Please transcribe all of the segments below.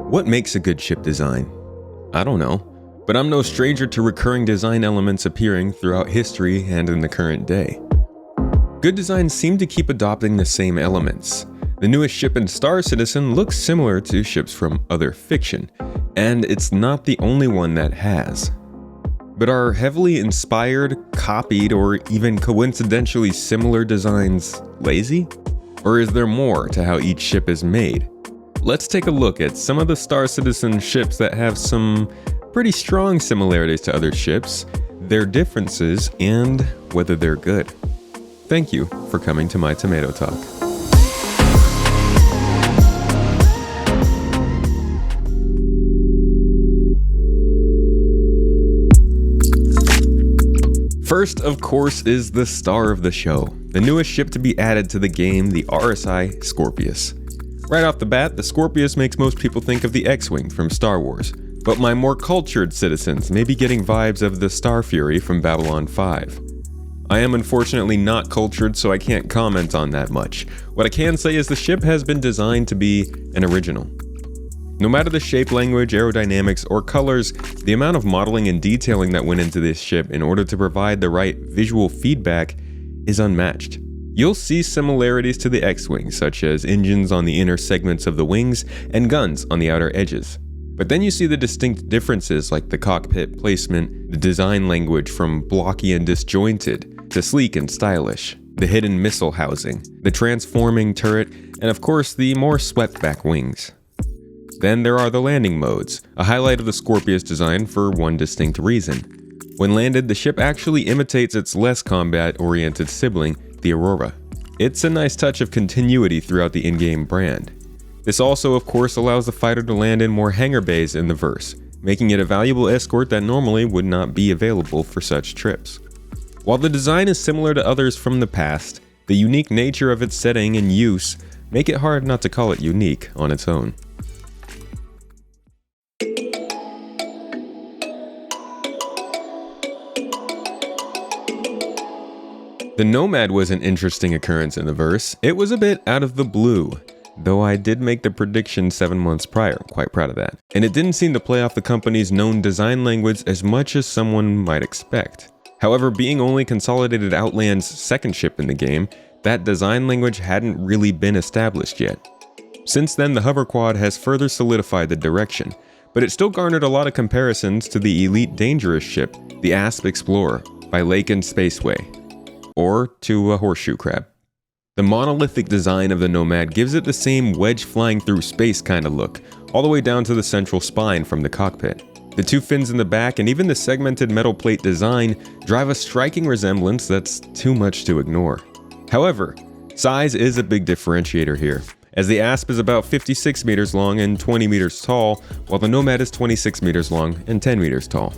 What makes a good ship design? I don't know, but I'm no stranger to recurring design elements appearing throughout history and in the current day. Good designs seem to keep adopting the same elements. The newest ship in Star Citizen looks similar to ships from other fiction, and it's not the only one that has. But are heavily inspired, copied, or even coincidentally similar designs lazy? Or is there more to how each ship is made? Let's take a look at some of the Star Citizen ships that have some pretty strong similarities to other ships, their differences, and whether they're good. Thank you for coming to my Tomato Talk. First, of course, is the star of the show, the newest ship to be added to the game, the RSI Scorpius. Right off the bat, the Scorpius makes most people think of the X-Wing from Star Wars, but my more cultured citizens may be getting vibes of the Star Fury from Babylon 5. I am unfortunately not cultured, so I can't comment on that much. What I can say is the ship has been designed to be an original. No matter the shape, language, aerodynamics, or colors, the amount of modeling and detailing that went into this ship in order to provide the right visual feedback is unmatched. You'll see similarities to the X-Wing, such as engines on the inner segments of the wings and guns on the outer edges. But then you see the distinct differences like the cockpit placement, the design language from blocky and disjointed to sleek and stylish, the hidden missile housing, the transforming turret, and of course the more swept-back wings. Then there are the landing modes, a highlight of the Scorpius design for one distinct reason. When landed, the ship actually imitates its less combat-oriented sibling, the Aurora. It's a nice touch of continuity throughout the in-game brand. This also, of course, allows the fighter to land in more hangar bays in the verse, making it a valuable escort that normally would not be available for such trips. While the design is similar to others from the past, the unique nature of its setting and use make it hard not to call it unique on its own. The Nomad was an interesting occurrence in the verse. It was a bit out of the blue, though I did make the prediction 7 months prior, I'm quite proud of that. And it didn't seem to play off the company's known design language as much as someone might expect. However, being only Consolidated Outland's second ship in the game, that design language hadn't really been established yet. Since then, the Hover Quad has further solidified the direction, but it still garnered a lot of comparisons to the elite dangerous ship, the Asp Explorer, by Lake and Spaceway, or to a horseshoe crab. The monolithic design of the Nomad gives it the same wedge flying through space kind of look, all the way down to the central spine from the cockpit. The two fins in the back and even the segmented metal plate design drive a striking resemblance that's too much to ignore. However, size is a big differentiator here, as the Asp is about 56 meters long and 20 meters tall, while the Nomad is 26 meters long and 10 meters tall.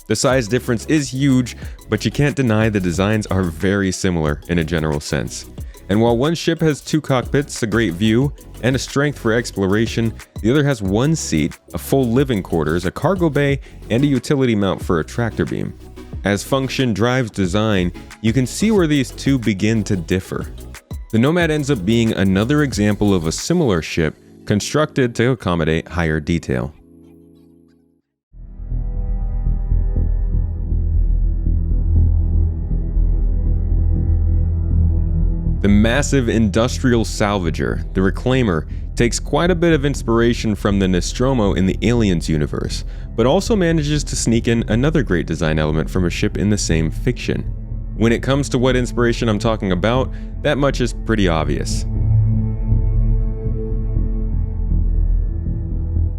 The size difference is huge, but you can't deny the designs are very similar in a general sense. And while one ship has two cockpits, a great view, and a strength for exploration, the other has one seat, a full living quarters, a cargo bay, and a utility mount for a tractor beam. As function drives design, you can see where these two begin to differ. The Nomad ends up being another example of a similar ship constructed to accommodate higher detail. The massive industrial salvager, the Reclaimer, takes quite a bit of inspiration from the Nostromo in the Aliens universe, but also manages to sneak in another great design element from a ship in the same fiction. When it comes to what inspiration I'm talking about, that much is pretty obvious.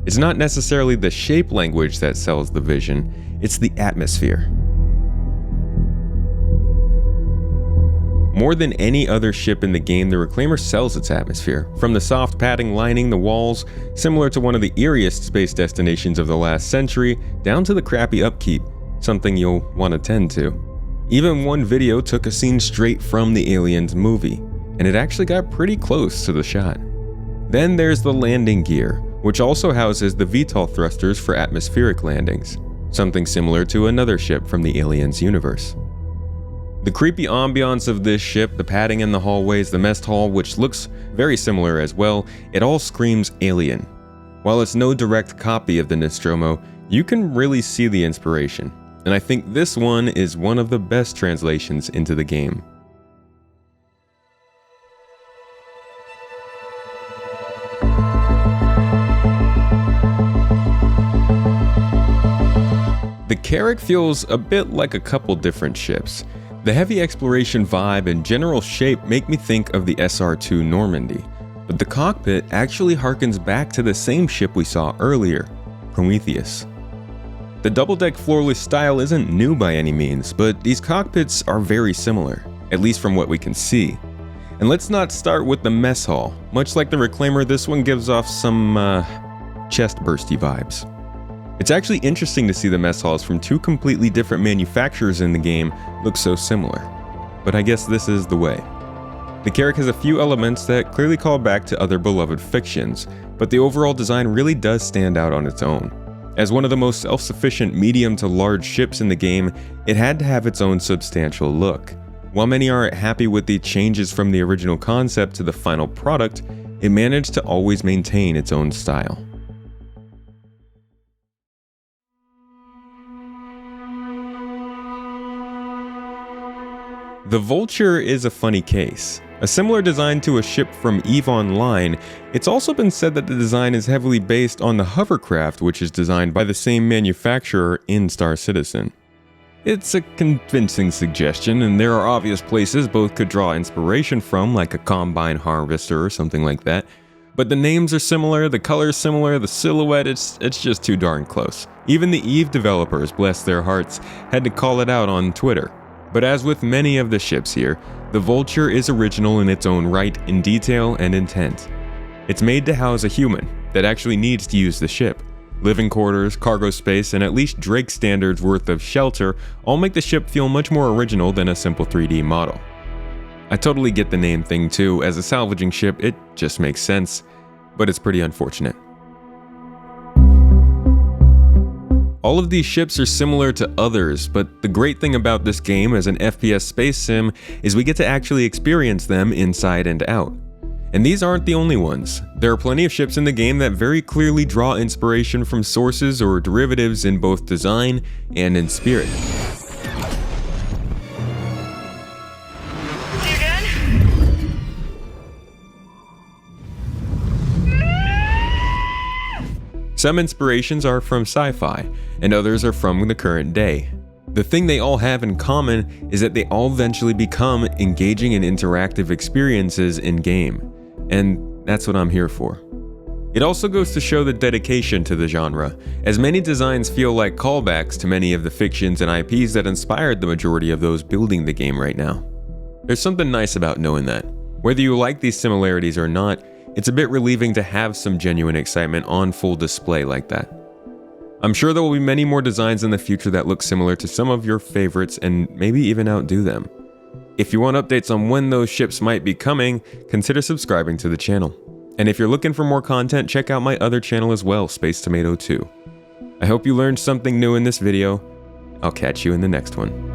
It's not necessarily the shape language that sells the vision, it's the atmosphere. More than any other ship in the game, the Reclaimer sells its atmosphere, from the soft padding lining the walls, similar to one of the eeriest space destinations of the last century, down to the crappy upkeep, something you'll want to tend to. Even one video took a scene straight from the Aliens movie, and it actually got pretty close to the shot. Then there's the landing gear, which also houses the VTOL thrusters for atmospheric landings, something similar to another ship from the Aliens universe. The creepy ambiance of this ship, the padding in the hallways, the mess hall, which looks very similar as well, it all screams alien. While it's no direct copy of the Nostromo, you can really see the inspiration, and I think this one is one of the best translations into the game. The Carrack feels a bit like a couple different ships. The heavy exploration vibe and general shape make me think of the SR-2 Normandy, but the cockpit actually harkens back to the same ship we saw earlier, Prometheus. The double-deck floorless style isn't new by any means, but these cockpits are very similar, at least from what we can see. And let's not start with the mess hall. Much like the Reclaimer, this one gives off some chest-bursty vibes. It's actually interesting to see the mess halls from two completely different manufacturers in the game look so similar. But I guess this is the way. The Carrack has a few elements that clearly call back to other beloved fictions, but the overall design really does stand out on its own. As one of the most self-sufficient medium to large ships in the game, it had to have its own substantial look. While many aren't happy with the changes from the original concept to the final product, it managed to always maintain its own style. The Vulture is a funny case. A similar design to a ship from EVE Online, it's also been said that the design is heavily based on the hovercraft which is designed by the same manufacturer in Star Citizen. It's a convincing suggestion, and there are obvious places both could draw inspiration from, like a combine harvester or something like that. But the names are similar, the color's similar, the silhouette, it's just too darn close. Even the EVE developers, bless their hearts, had to call it out on Twitter. But as with many of the ships here, the Vulture is original in its own right in detail and intent. It's made to house a human that actually needs to use the ship. Living quarters, cargo space, and at least Drake standards worth of shelter all make the ship feel much more original than a simple 3D model. I totally get the name thing too. As a salvaging ship, it just makes sense, but it's pretty unfortunate. All of these ships are similar to others, but the great thing about this game as an FPS space sim is we get to actually experience them inside and out. And these aren't the only ones. There are plenty of ships in the game that very clearly draw inspiration from sources or derivatives in both design and in spirit. Some inspirations are from sci-fi, and others are from the current day. The thing they all have in common is that they all eventually become engaging and interactive experiences in-game, and that's what I'm here for. It also goes to show the dedication to the genre, as many designs feel like callbacks to many of the fictions and IPs that inspired the majority of those building the game right now. There's something nice about knowing that. Whether you like these similarities or not, it's a bit relieving to have some genuine excitement on full display like that. I'm sure there will be many more designs in the future that look similar to some of your favorites and maybe even outdo them. If you want updates on when those ships might be coming, consider subscribing to the channel. And if you're looking for more content, check out my other channel as well, Space Tomato 2. I hope you learned something new in this video. I'll catch you in the next one.